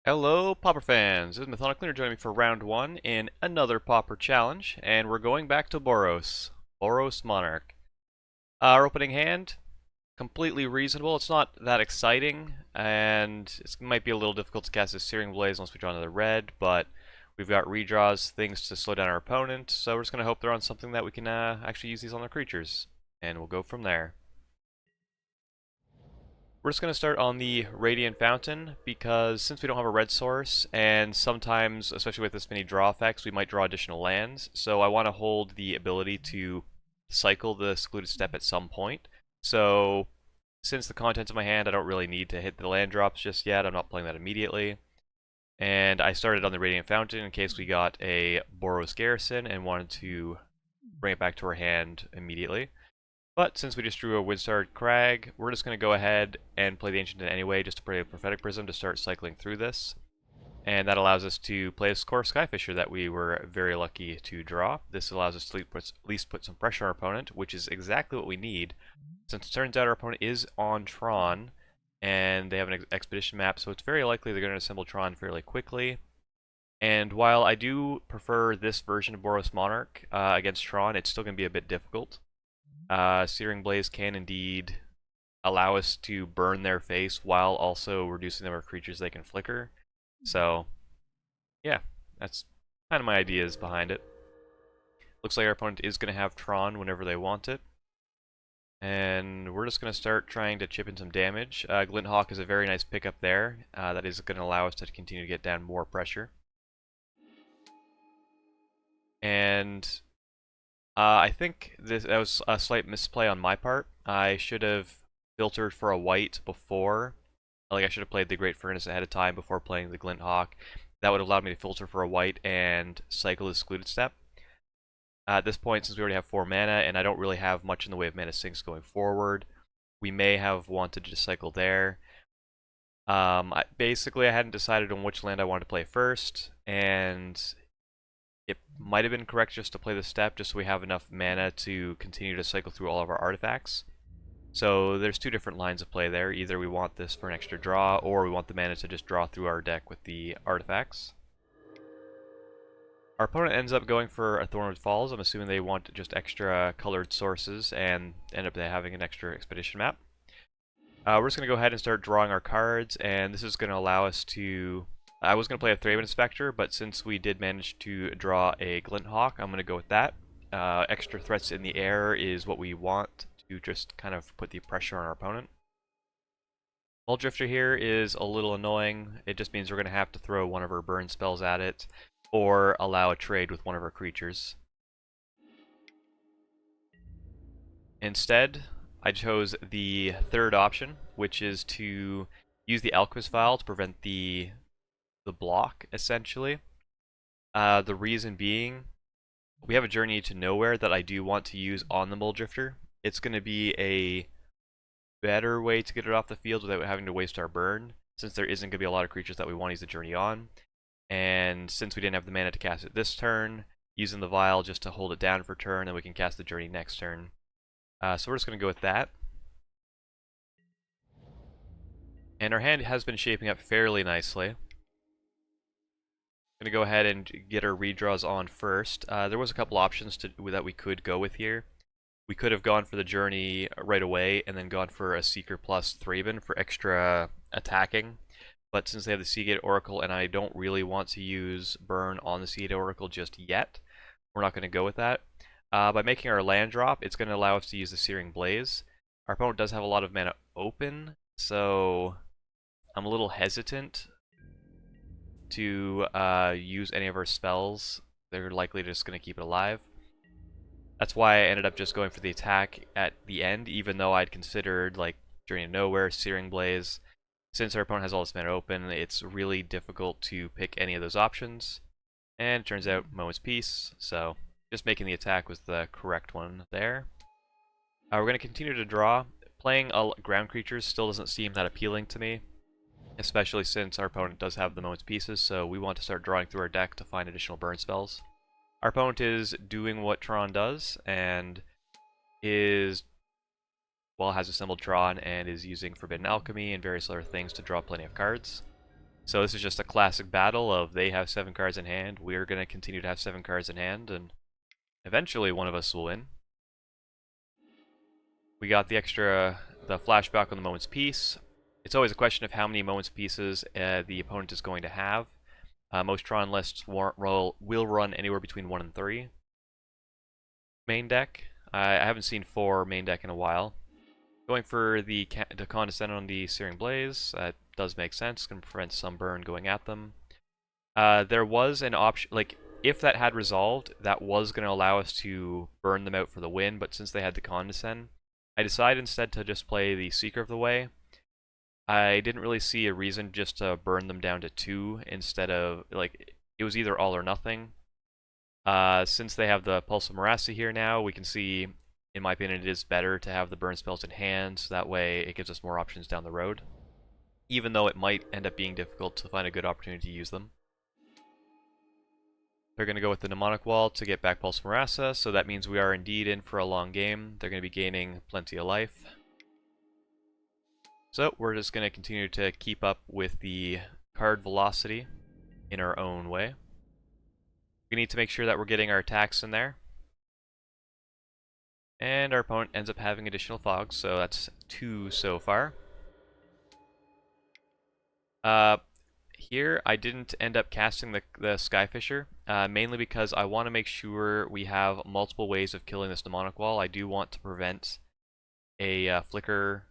Hello, Pauper fans! This is Mathonical joining me for round one in another Pauper challenge, and we're going back to BorosSS Monarch. Our opening hand, completely reasonable. It's not that exciting, and it might be a little difficult to cast this Searing Blaze once we draw another red, but we've got redraws, things to slow down our opponent, so we're just going to hope they're on something that we can actually use these on their creatures, and we'll go from there. We're just going to start on the Radiant Fountain because since we don't have a red source, and sometimes, especially with this many draw effects, we might draw additional lands, so I want to hold the ability to cycle the Secluded Steppe at some point. So since the contents of my hand, I don't really need to hit the land drops just yet. I'm not playing that immediately. And I started on the Radiant Fountain in case we got a Boros Garrison and wanted to bring it back to our hand immediately. But since we just drew a Wind-Scarred Crag, we're just going to go ahead and play the Ancient anyway, just to play a Prophetic Prism to start cycling through this. And that allows us to play this Kor Skyfisher that we were very lucky to draw. This allows us to at least put some pressure on our opponent, which is exactly what we need. Since it turns out our opponent is on Tron, and they have an expedition map, so it's very likely they're going to assemble Tron fairly quickly. And while I do prefer this version of BorosSS Monarch against Tron, it's still going to be a bit difficult. Searing Blaze can indeed allow us to burn their face while also reducing the number of creatures they can flicker. So, yeah, that's kind of my ideas behind it. Looks like our opponent is going to have Tron whenever they want it. And we're just going to start trying to chip in some damage. Glint Hawk is a very nice pickup there. That is going to allow us to continue to get down more pressure. And I think that was a slight misplay on my part. I should have filtered for a white before. Like, I should have played the Great Furnace ahead of time before playing the Glint Hawk. That would have allowed me to filter for a white and cycle the Secluded Steppe. At this point, since we already have 4 mana, and I don't really have much in the way of mana sinks going forward, we may have wanted to just cycle there. Basically, I hadn't decided on which land I wanted to play first, and it might have been correct just to play the step, just so we have enough mana to continue to cycle through all of our artifacts. So there's two different lines of play there. Either we want this for an extra draw, or we want the mana to just draw through our deck with the artifacts. Our opponent ends up going for a Thornwood Falls. I'm assuming they want just extra colored sources and end up having an extra expedition map. We're just going to go ahead and start drawing our cards, and this is going to allow us to... I was going to play a Thraben Inspector, but since we did manage to draw a Glint Hawk, I'm going to go with that. Extra threats in the air is what we want to just kind of put the pressure on our opponent. Muldrifter here is a little annoying. It just means we're going to have to throw one of our burn spells at it, or allow a trade with one of our creatures. Instead, I chose the third option, which is to use the Alchemist Vial to prevent the block, essentially. The reason being, we have a Journey to Nowhere that I do want to use on the Muldrifter. It's going to be a better way to get it off the field without having to waste our burn, since there isn't going to be a lot of creatures that we want to use the Journey on. And since we didn't have the mana to cast it this turn, using the Vial just to hold it down for turn, and we can cast the Journey next turn. So we're just going to go with that. And our hand has been shaping up fairly nicely. I'm going to go ahead and get our redraws on first. There was a couple options that we could go with here. We could have gone for the Journey right away and then gone for a Seeker plus Thraben for extra attacking. But since they have the Seagate Oracle and I don't really want to use Burn on the Seagate Oracle just yet, we're not going to go with that. By making our land drop, it's going to allow us to use the Searing Blaze. Our opponent does have a lot of mana open, so I'm a little hesitant to use any of our spells. They're likely just going to keep it alive. That's why I ended up just going for the attack at the end, even though I'd considered like Journey to Nowhere, Searing Blaze. Since our opponent has all this mana open, it's really difficult to pick any of those options. And it turns out Moment's Peace, so just making the attack was the correct one there. We're going to continue to draw. Playing ground creatures still doesn't seem that appealing to me, especially since our opponent does have the Moment's Pieces, so we want to start drawing through our deck to find additional burn spells. Our opponent is doing what Tron does, and has assembled Tron and is using Forbidden Alchemy and various other things to draw plenty of cards. So this is just a classic battle of they have 7 cards in hand, we're going to continue to have 7 cards in hand, and eventually one of us will win. We got the flashback on the Moment's Peace. It's always a question of how many Moment's Pieces the opponent is going to have. Most Tron lists will run anywhere between 1 and 3. Main deck. I haven't seen 4 main deck in a while. Going for the Condescend on the Searing Blaze. That does make sense. Can prevent some burn going at them. There was an option, like, if that had resolved, that was going to allow us to burn them out for the win, but since they had the Condescend, I decided instead to just play the Seeker of the Way. I didn't really see a reason just to burn them down to 2 instead of, like, it was either all or nothing. Since they have the Pulse of Murasa here now, we can see, in my opinion, it is better to have the burn spells in hand, so that way it gives us more options down the road. Even though it might end up being difficult to find a good opportunity to use them. They're going to go with the Mnemonic Wall to get back Pulse of Murasa, so that means we are indeed in for a long game. They're going to be gaining plenty of life. So we're just going to continue to keep up with the card velocity in our own way. We need to make sure that we're getting our attacks in there. And our opponent ends up having additional fogs, so that's 2 so far. Here I didn't end up casting the Skyfisher, mainly because I want to make sure we have multiple ways of killing this Mnemonic Wall. I do want to prevent a flicker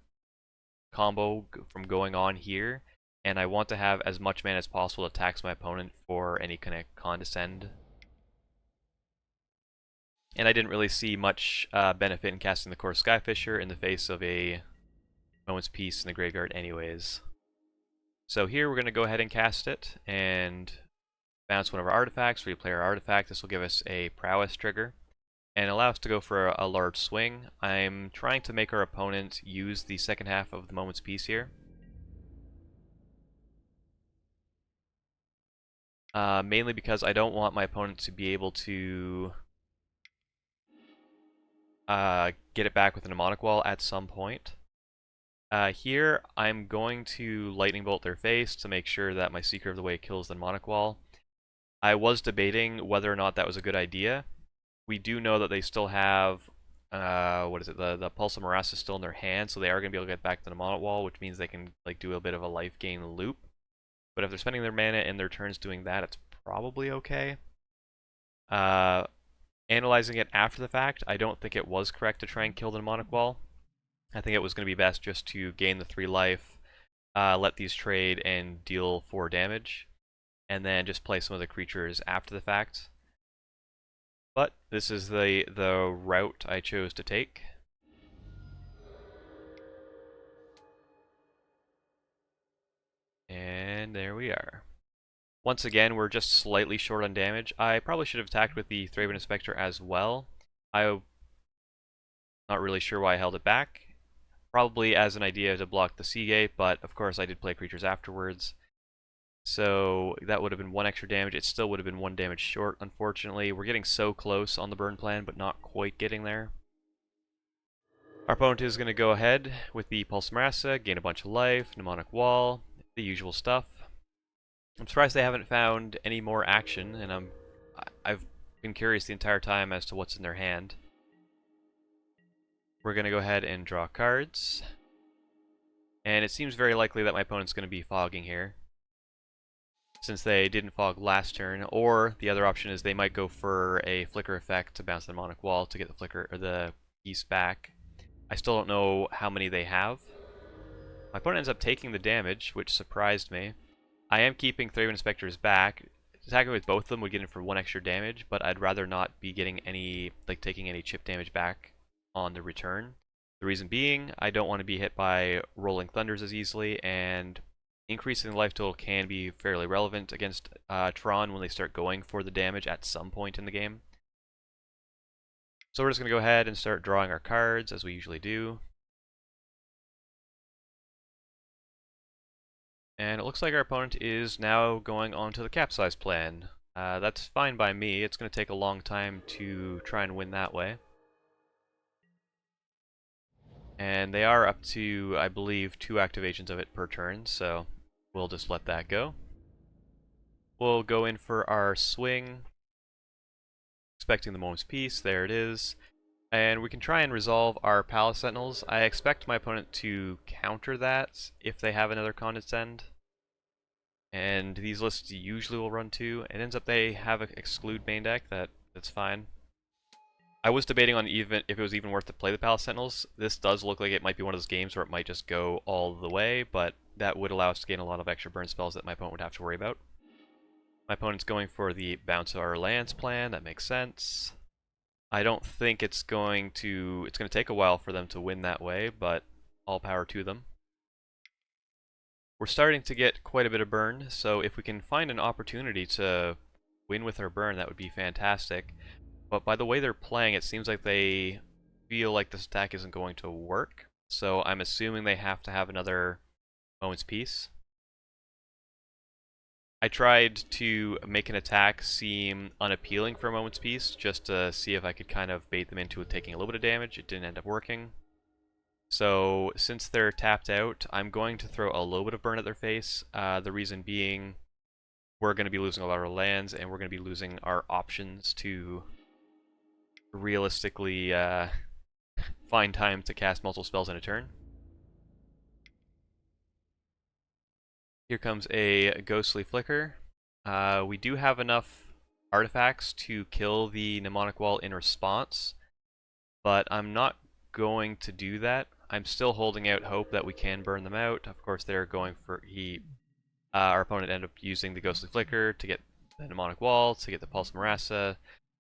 combo from going on here, and I want to have as much mana as possible to tax my opponent for any kind of Condescend. And I didn't really see much benefit in casting the Kor Skyfisher in the face of a Moment's Peace in the graveyard anyways. So here we're going to go ahead and cast it, and bounce one of our artifacts, replay our artifact. This will give us a prowess trigger, and allow us to go for a large swing. I'm trying to make our opponent use the second half of the Moment's Peace here. Mainly because I don't want my opponent to be able to get it back with a Mnemonic Wall at some point. Here, I'm going to Lightning Bolt their face to make sure that my Seeker of the Way kills the Mnemonic Wall. I was debating whether or not that was a good idea. We do know that they still have, the Pulse of Murasa is still in their hand, so they are going to be able to get back to the Mnemonic Wall, which means they can like do a bit of a life gain loop. But if they're spending their mana and their turns doing that, it's probably okay. Analyzing it after the fact, I don't think it was correct to try and kill the Mnemonic Wall. I think it was going to be best just to gain the 3 life, let these trade and deal 4 damage, and then just play some of the creatures after the fact. But this is the route I chose to take. And there we are. Once again, we're just slightly short on damage. I probably should have attacked with the Thraben Inspector as well. I'm not really sure why I held it back. Probably as an idea to block the Seagate, but of course I did play creatures afterwards. So that would have been 1 extra damage. It still would have been 1 damage short, unfortunately. We're getting so close on the burn plan, but not quite getting there. Our opponent is going to go ahead with the Pulse Murasa, gain a bunch of life, Mnemonic Wall, the usual stuff. I'm surprised they haven't found any more action, and I've been curious the entire time as to what's in their hand. We're going to go ahead and draw cards. And it seems very likely that my opponent's going to be fogging here, since they didn't fog last turn, or the other option is they might go for a flicker effect to bounce the Mnemonic Wall to get the flicker or the piece back. I still don't know how many they have. My opponent ends up taking the damage, which surprised me. I am keeping Thraben Inspectors back. Attacking with both of them would get in for 1 extra damage, but I'd rather not be getting any, like, taking any chip damage back on the return. The reason being, I don't want to be hit by Rolling Thunders as easily, and increasing the life total can be fairly relevant against Tron when they start going for the damage at some point in the game. So we're just going to go ahead and start drawing our cards, as we usually do. And it looks like our opponent is now going on to the Capsize plan. That's fine by me. It's going to take a long time to try and win that way. And they are up to, I believe, 2 activations of it per turn, so we'll just let that go. We'll go in for our swing, expecting the moment's peace. There it is. And we can try and resolve our Palace Sentinels. I expect my opponent to counter that if they have another Condescend. And these lists usually will run two. It ends up they have an exclude main deck. That's fine. I was debating on even if it was even worth to play the Palace Sentinels. This does look like it might be one of those games where it might just go all the way, but that would allow us to gain a lot of extra burn spells that my opponent would have to worry about. My opponent's going for the bounce our lands plan. That makes sense. I don't think it's going to take a while for them to win that way, but all power to them. We're starting to get quite a bit of burn, so if we can find an opportunity to win with our burn, that would be fantastic. But by the way they're playing, it seems like they feel like this attack isn't going to work, so I'm assuming they have to have another Moment's Peace. I tried to make an attack seem unappealing for a Moment's Peace, just to see if I could kind of bait them into taking a little bit of damage. It didn't end up working. So, since they're tapped out, I'm going to throw a little bit of burn at their face. The reason being, we're going to be losing a lot of our lands, and we're going to be losing our options to realistically find time to cast multiple spells in a turn. Here comes a Ghostly Flicker. We do have enough artifacts to kill the Mnemonic Wall in response, but I'm not going to do that. I'm still holding out hope that we can burn them out. Of course, they're going for our opponent ended up using the Ghostly Flicker to get the Mnemonic Wall, to get the Pulse Murasa.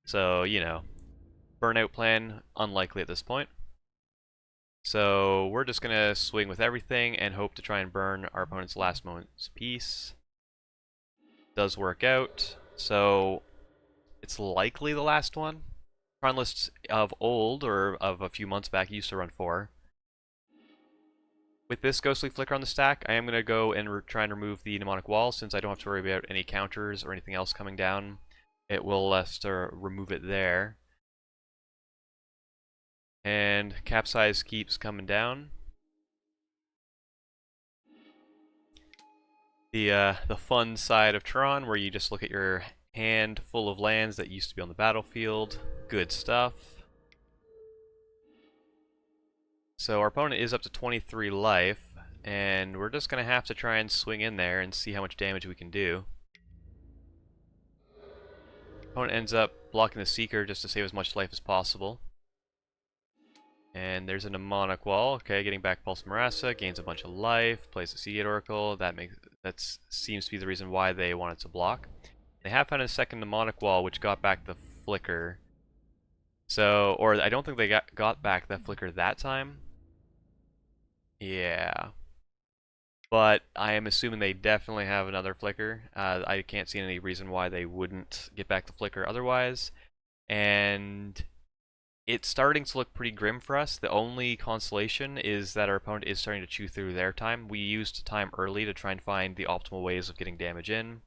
So, you know, burnout plan, unlikely at this point. So we're just going to swing with everything and hope to try and burn our opponent's last Moment's Peace. Does work out. So it's likely the last one. Tron lists of old, or of a few months back, used to run 4. With this Ghostly Flicker on the stack, I am going to go and try and remove the Mnemonic Wall, since I don't have to worry about any counters or anything else coming down. It will remove it there. And Capsize keeps coming down. The fun side of Tron, where you just look at your hand full of lands that used to be on the battlefield. Good stuff. So our opponent is up to 23 life, and we're just going to have to try and swing in there and see how much damage we can do. Opponent ends up blocking the Seeker just to save as much life as possible. And there's a Mnemonic Wall. Okay, getting back Pulse Murasa, gains a bunch of life, plays the Seagate Oracle. That seems to be the reason why they wanted to block. They have found a second Mnemonic Wall, which got back the Flicker. So, or I don't think they got back that Flicker that time. Yeah. But I am assuming they definitely have another Flicker. I can't see any reason why they wouldn't get back the Flicker otherwise. And it's starting to look pretty grim for us. The only consolation is that our opponent is starting to chew through their time. We used time early to try and find the optimal ways of getting damage in.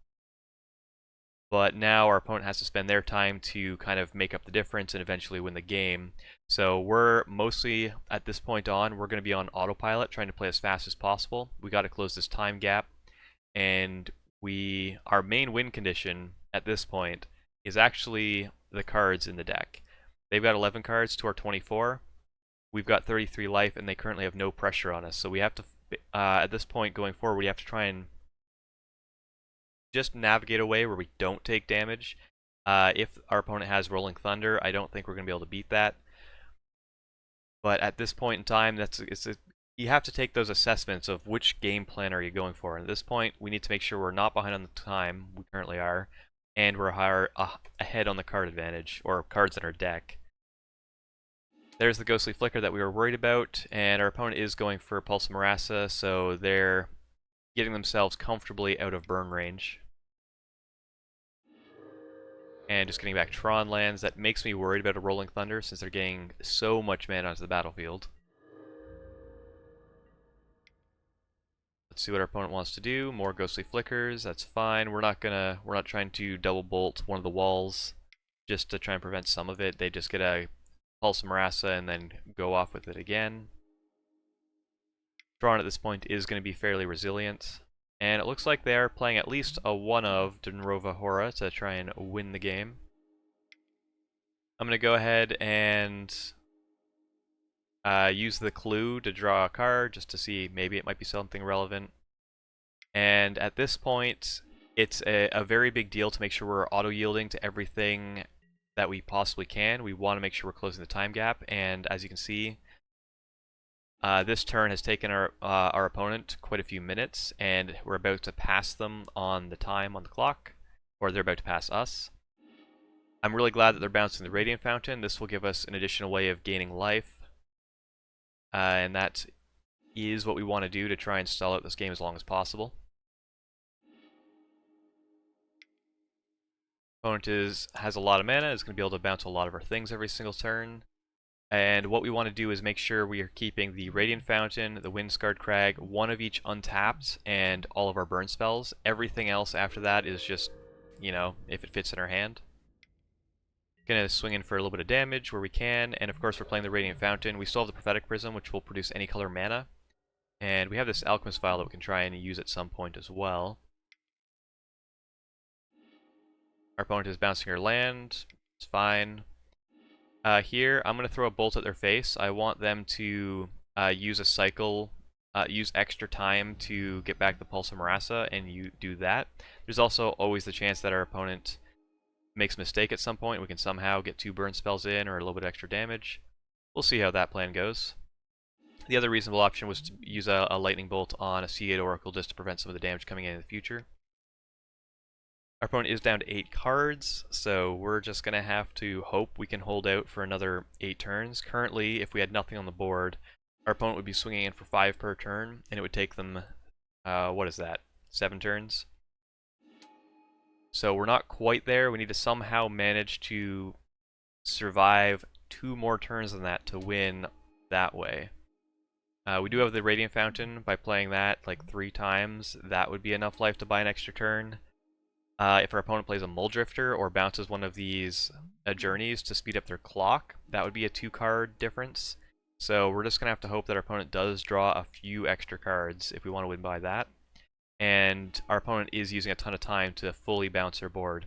But now our opponent has to spend their time to kind of make up the difference and eventually win the game. So we're mostly, at this point on, we're going to be on autopilot, trying to play as fast as possible. We got to close this time gap. And our main win condition at this point is actually the cards in the deck. They've got 11 cards to our 24. We've got 33 life, and they currently have no pressure on us. So we have to, at this point going forward, we have to try and just navigate a way where we don't take damage. If our opponent has Rolling Thunder, I don't think we're going to be able to beat that. But at this point in time, you have to take those assessments of which game plan are you going for. And at this point, we need to make sure we're not behind on the time we currently are, and we're ahead on the card advantage, or cards in our deck. There's the Ghostly Flicker that we were worried about, and our opponent is going for Pulse Murasa, so they're getting themselves comfortably out of burn range. And just getting back Tron lands. That makes me worried about a Rolling Thunder, since they're getting so much mana onto the battlefield. Let's see what our opponent wants to do. More Ghostly Flickers, that's fine. We're not trying to double bolt one of the walls just to try and prevent some of it. They just get a Pulse Murasa and then go off with it again. Tron at this point is going to be fairly resilient. And it looks like they are playing at least a one of Dunrova Hora to try and win the game. I'm going to go ahead and use the clue to draw a card just to see maybe it might be something relevant. And at this point, it's a very big deal to make sure we're auto-yielding to everything that we possibly can. We want to make sure we're closing the time gap, and as you can see, this turn has taken our opponent quite a few minutes, and we're about to pass them on the time on the clock, or they're about to pass us. I'm really glad that they're bouncing the Radiant Fountain. This will give us an additional way of gaining life, and that is what we want to do to try and stall out this game as long as possible. Opponent has a lot of mana, is going to be able to bounce a lot of our things every single turn. And what we want to do is make sure we are keeping the Radiant Fountain, the Wind-Scarred Crag, one of each untapped, and all of our burn spells. Everything else after that is just, you know, if it fits in our hand. Gonna swing in for a little bit of damage where we can, and of course we're playing the Radiant Fountain. We still have the Prophetic Prism, which will produce any color mana. And we have this Alchemist Vial that we can try and use at some point as well. Our opponent is bouncing our land. It's fine. Here, I'm going to throw a bolt at their face. I want them to use a cycle, use extra time to get back the Pulse of Murasa, and you do that. There's also always the chance that our opponent makes a mistake at some point. We can somehow get 2 burn spells in or a little bit extra damage. We'll see how that plan goes. The other reasonable option was to use a Lightning Bolt on a C8 Oracle just to prevent some of the damage coming in the future. Our opponent is down to 8 cards, so we're just going to have to hope we can hold out for another 8 turns. Currently, if we had nothing on the board, our opponent would be swinging in for 5 per turn, and it would take them, what is that, 7 turns? So we're not quite there. We need to somehow manage to survive 2 more turns than that to win that way. We do have the Radiant Fountain. By playing that like 3 times, that would be enough life to buy an extra turn. If our opponent plays a Muldrifter or bounces one of these journeys to speed up their clock, that would be a 2-card difference. So we're just going to have to hope that our opponent does draw a few extra cards if we want to win by that. And our opponent is using a ton of time to fully bounce their board.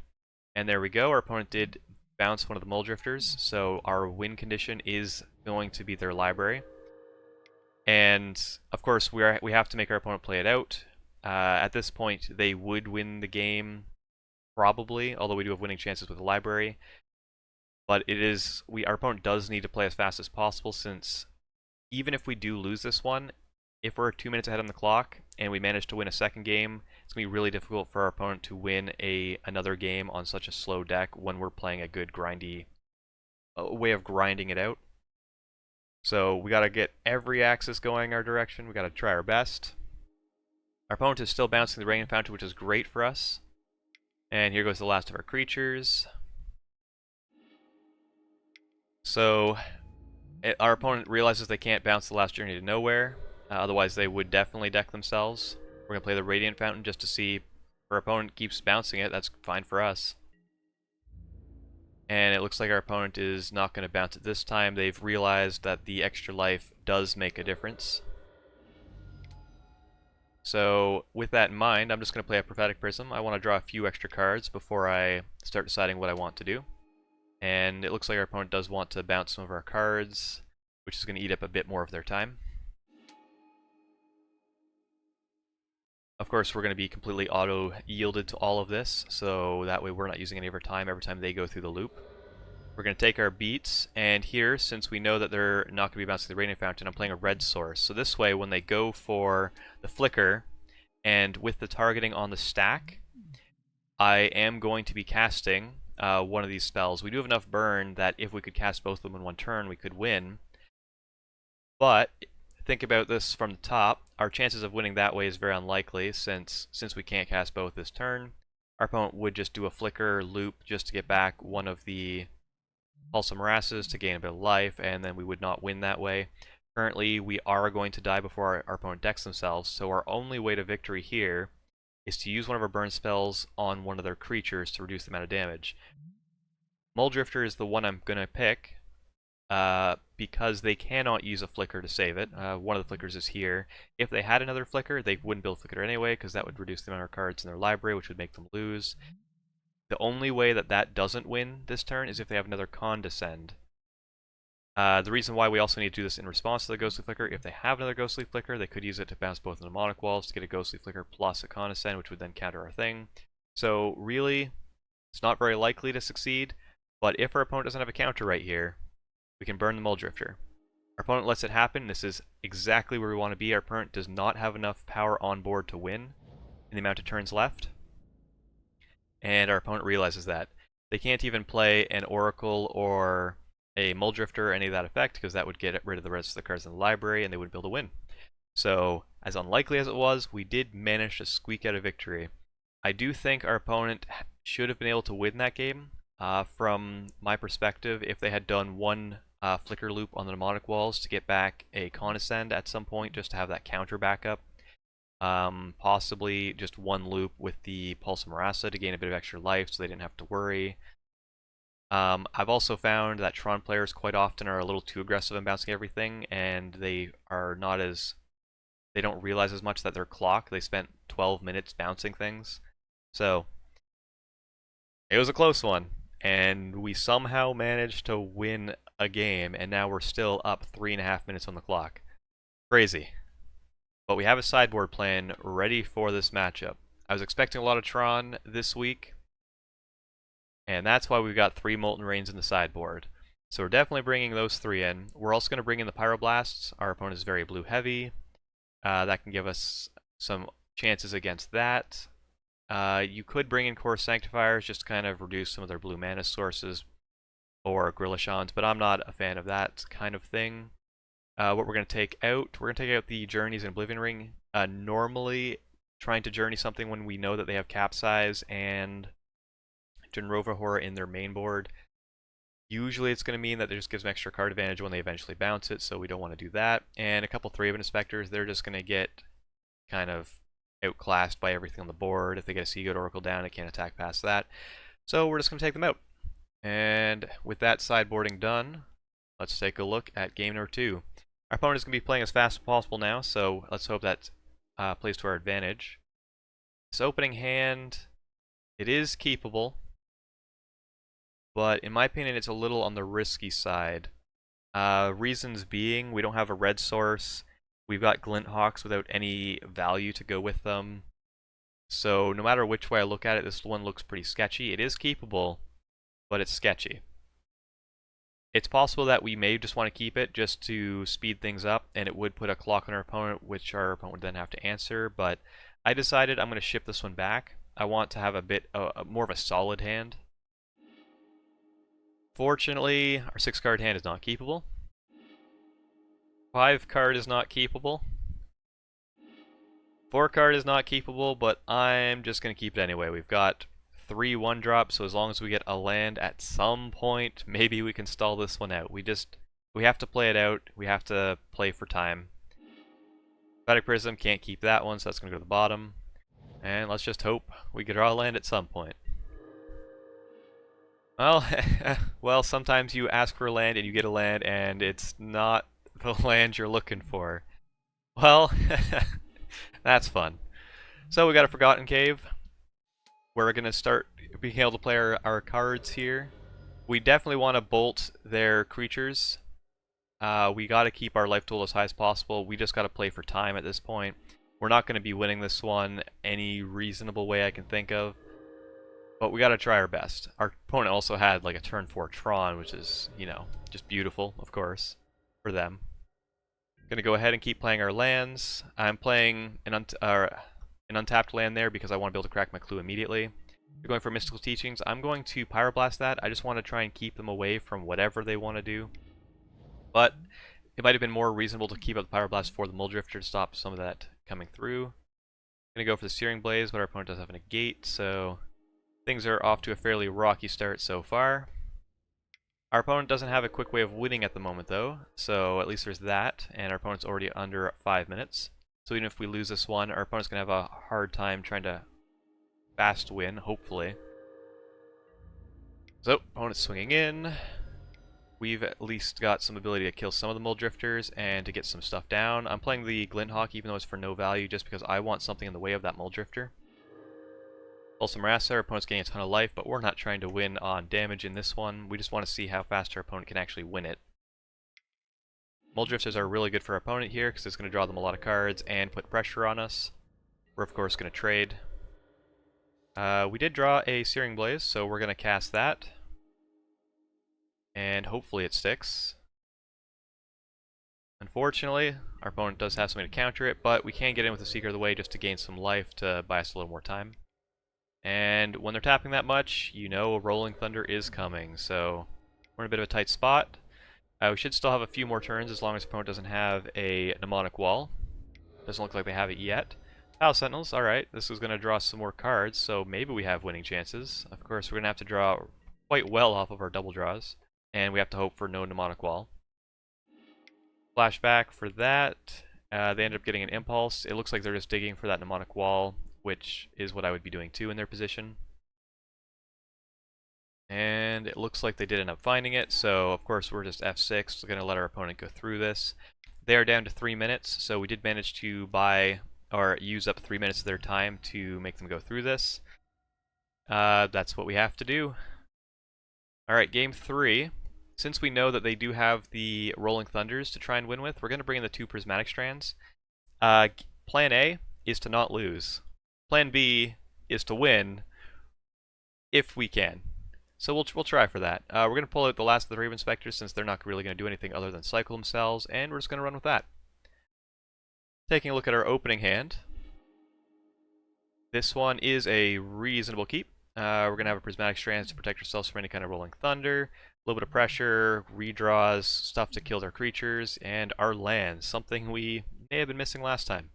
And there we go, our opponent did bounce one of the Muldrifters, so our win condition is going to be their library. And of course, we have to make our opponent play it out. At this point, they would win the game, probably, although we do have winning chances with the library. But our opponent does need to play as fast as possible, since even if we do lose this one, if we're 2 minutes ahead on the clock and we manage to win a second game, it's going to be really difficult for our opponent to win another game on such a slow deck when we're playing a good grindy way of grinding it out. So we got to get every axis going our direction. We got to try our best. Our opponent is still bouncing the Radiant Fountain, which is great for us. And here goes the last of our creatures. So our opponent realizes they can't bounce the last Journey to Nowhere. Otherwise they would definitely deck themselves. We're going to play the Radiant Fountain just to see if our opponent keeps bouncing it. That's fine for us. And it looks like our opponent is not going to bounce it this time. They've realized that the extra life does make a difference. So with that in mind, I'm just going to play a Prophetic Prism. I want to draw a few extra cards before I start deciding what I want to do. And it looks like our opponent does want to bounce some of our cards, which is going to eat up a bit more of their time. Of course, we're going to be completely auto-yielded to all of this, so that way we're not using any of our time every time they go through the loop. We're going to take our beats, and here, since we know that they're not going to be bouncing the Radiant Fountain, I'm playing a red source. So this way, when they go for the flicker, and with the targeting on the stack, I am going to be casting one of these spells. We do have enough burn that if we could cast both of them in one turn, we could win. But think about this from the top. Our chances of winning that way is very unlikely, since we can't cast both this turn. Our opponent would just do a flicker loop just to get back one of the Pulse of Morasses to gain a bit of life, and then we would not win that way. Currently, we are going to die before our opponent decks themselves, so our only way to victory here is to use one of our burn spells on one of their creatures to reduce the amount of damage. Muldrifter is the one I'm going to pick, because they cannot use a flicker to save it. One of the flickers is here. If they had another flicker, they wouldn't build a flicker anyway, because that would reduce the amount of cards in their library, which would make them lose. The only way that that doesn't win this turn is if they have another Condescend. The reason why we also need to do this in response to the Ghostly Flicker, if they have another Ghostly Flicker, they could use it to bounce both the Mnemonic Walls to get a Ghostly Flicker plus a Condescend, which would then counter our thing. So really, it's not very likely to succeed, but if our opponent doesn't have a counter right here, we can burn the Mulldrifter. Our opponent lets it happen. This is exactly where we want to be. Our opponent does not have enough power on board to win in the amount of turns left, and our opponent realizes that. They can't even play an Oracle or a Mulldrifter or any of that effect, because that would get rid of the rest of the cards in the library and they wouldn't be able to win. So, as unlikely as it was, we did manage to squeak out a victory. I do think our opponent should have been able to win that game. From my perspective, if they had done one flicker loop on the Mnemonic Walls to get back a Condescend at some point, just to have that counter backup. Possibly just one loop with the Pulse of Murasa to gain a bit of extra life so they didn't have to worry. I've also found that Tron players quite often are a little too aggressive in bouncing everything, and they don't realize as much that their clock, they spent 12 minutes bouncing things. So, it was a close one, and we somehow managed to win a game, and now we're still up 3.5 minutes on the clock. Crazy. But we have a sideboard plan ready for this matchup. I was expecting a lot of Tron this week, and that's why we've got 3 Molten Rains in the sideboard. So we're definitely bringing those 3 in. We're also going to bring in the Pyroblasts. Our opponent is very blue heavy. That can give us some chances against that. You could bring in Kor Sanctifiers just to kind of reduce some of their blue mana sources, or Gorilla Shamans, but I'm not a fan of that kind of thing. What we're going to take out, the Journeys in Oblivion Ring. Normally, trying to journey something when we know that they have Capsize and Jinrova Horror in their main board, usually it's going to mean that it just gives them extra card advantage when they eventually bounce it, so we don't want to do that. And a couple Thraben Inspectors, they're just going to get kind of outclassed by everything on the board. If they get a Sea Goat Oracle down, it can't attack past that. So we're just going to take them out. And with that sideboarding done, let's take a look at game number 2. Our opponent is going to be playing as fast as possible now, so let's hope that plays to our advantage. This opening hand, it is keepable, but in my opinion, it's a little on the risky side. Reasons being, we don't have a red source. We've got Glint Hawks without any value to go with them. So no matter which way I look at it, this one looks pretty sketchy. It is keepable, but it's sketchy. It's possible that we may just want to keep it just to speed things up, and it would put a clock on our opponent, which our opponent would then have to answer, but I decided I'm going to ship this one back. I want to have a bit more of a solid hand. Fortunately, our 6-card hand is not keepable. 5-card is not keepable. 4-card is not keepable, but I'm just going to keep it anyway. We've got 3 1-drops, so as long as we get a land at some point, maybe we can stall this one out. We have to play it out. We have to play for time. Prophetic Prism, can't keep that one, so that's going to go to the bottom. And let's just hope we can draw a land at some point. Well, well, sometimes you ask for a land and you get a land and it's not the land you're looking for. Well, that's fun. So we got a Forgotten Cave. We're going to start being able to play our cards here. We definitely want to bolt their creatures. We got to keep our life total as high as possible. We just got to play for time at this point. We're not going to be winning this one any reasonable way I can think of, but we got to try our best. Our opponent also had like a turn 4 Tron, which is, you know, just beautiful, of course, for them. Going to go ahead and keep playing our lands. I'm playing an untapped land there because I want to be able to crack my clue immediately. They're going for Mystical Teachings. I'm going to Pyroblast that. I just want to try and keep them away from whatever they want to do. But it might have been more reasonable to keep up the Pyroblast for the Mulldrifter to stop some of that coming through. Going to go for the Searing Blaze, but our opponent does have a negate, so things are off to a fairly rocky start so far. Our opponent doesn't have a quick way of winning at the moment, though, so at least there's that, and our opponent's already under 5 minutes. So even if we lose this one, our opponent's going to have a hard time trying to fast win, hopefully. So, opponent's swinging in. we've at least got some ability to kill some of the Mole Drifters and to get some stuff down. I'm playing the Glint Hawk even though it's for no value just because I want something in the way of that Mole Drifter. Pull some Murasa, our opponent's getting a ton of life, but we're not trying to win on damage in this one. We just want to see how fast our opponent can actually win it. Mole Drifters are really good for our opponent here because it's going to draw them a lot of cards and put pressure on us. We're of course going to trade. We did draw a Searing Blaze, so we're going to cast that. And hopefully it sticks. Unfortunately, our opponent does have something to counter it, but we can get in with the Seeker of the Way just to gain some life to buy us a little more time. And when they're tapping that much, you know a Rolling Thunder is coming, so we're in a bit of a tight spot. We should still have a few more turns as long as the opponent doesn't have a Mnemonic Wall. Doesn't look like they have it yet. Palace Sentinels, alright, this is going to draw some more cards, so maybe we have winning chances. Of course, we're going to have to draw quite well off of our double draws, and we have to hope for no Mnemonic Wall. Flashback for that. They ended up getting an Impulse. It looks like they're just digging for that Mnemonic Wall, which is what I would be doing too in their position. And it looks like they did end up finding it, so of course we're just F6, we're going to let our opponent go through this. They are down to 3 minutes, so we did manage to buy or use up 3 minutes of their time to make them go through this. That's what we have to do. Alright, game 3. Since we know that they do have the Rolling Thunders to try and win with, we're going to bring in the 2 Prismatic Strands. Plan A is to not lose. Plan B is to win if we can. So we'll try for that. We're going to pull out the last of the Thraben Inspectors since they're not really going to do anything other than cycle themselves, and we're just going to run with that. Taking a look at our opening hand. This one is a reasonable keep. We're going to have a Prismatic Strands to protect ourselves from any kind of Rolling Thunder, a little bit of pressure, redraws, stuff to kill their creatures, and our lands, something we may have been missing last time.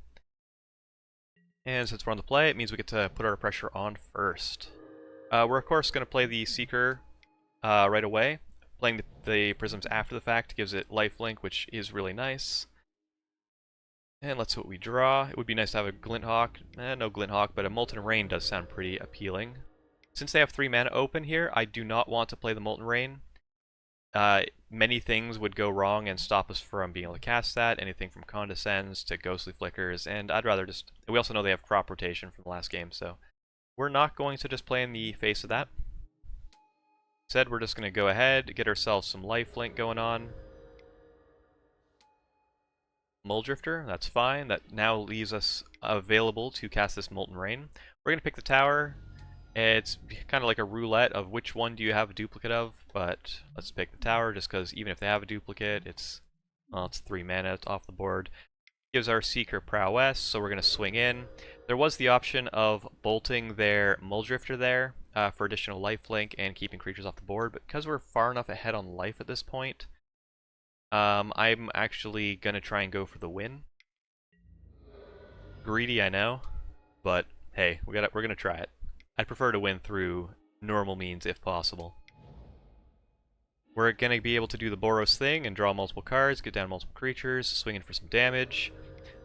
And since we're on the play, it means we get to put our pressure on first. We're of course going to play the Seeker right away. Playing the Prisms after the fact gives it lifelink, which is really nice. And let's see what we draw. It would be nice to have a Glint Hawk. No Glint Hawk, but a Molten Rain does sound pretty appealing. Since they have 3 mana open here, I do not want to play the Molten Rain. Many things would go wrong and stop us from being able to cast that. Anything from Condescends to Ghostly Flickers, and I'd rather just... We also know they have crop rotation from the last game, so we're not going to just play in the face of that. Instead, we're just going to go ahead, get ourselves some lifelink going on. Mole Drifter, that's fine. That now leaves us available to cast this Molten Rain. We're going to pick the tower. It's kind of like a roulette of which one do you have a duplicate of, but let's pick the tower just because even if they have a duplicate, it's 3 mana, it's off the board. Gives our Seeker prowess, so we're going to swing in. There was the option of bolting their Mole Drifter there for additional lifelink and keeping creatures off the board, but because we're far enough ahead on life at this point, I'm actually going to try and go for the win. Greedy, I know, but hey, we're going to try it. I'd prefer to win through normal means if possible. We're going to be able to do the Boros thing and draw multiple cards, get down multiple creatures, swing in for some damage.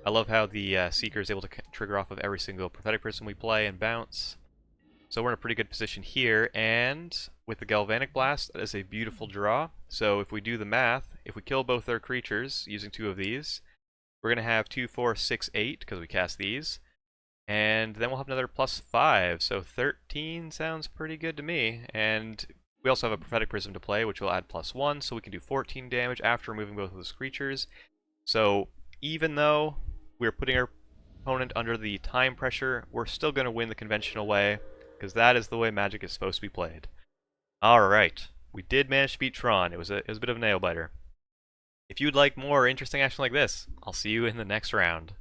I love how the Seeker is able to trigger off of every single Prophetic Prism we play and bounce. So we're in a pretty good position here, and with the Galvanic Blast, that is a beautiful draw. So if we do the math, if we kill both their creatures using 2 of these, we're going to have 2, 4, 6, 8, because we cast these. And then we'll have another +5, so 13 sounds pretty good to me. And we also have a Prophetic Prism to play, which will add +1, so we can do 14 damage after removing both of those creatures. So even though we're putting our opponent under the time pressure, we're still going to win the conventional way, because that is the way Magic is supposed to be played. Alright, we did manage to beat Tron. It was a bit of a nail-biter. If you'd like more interesting action like this, I'll see you in the next round.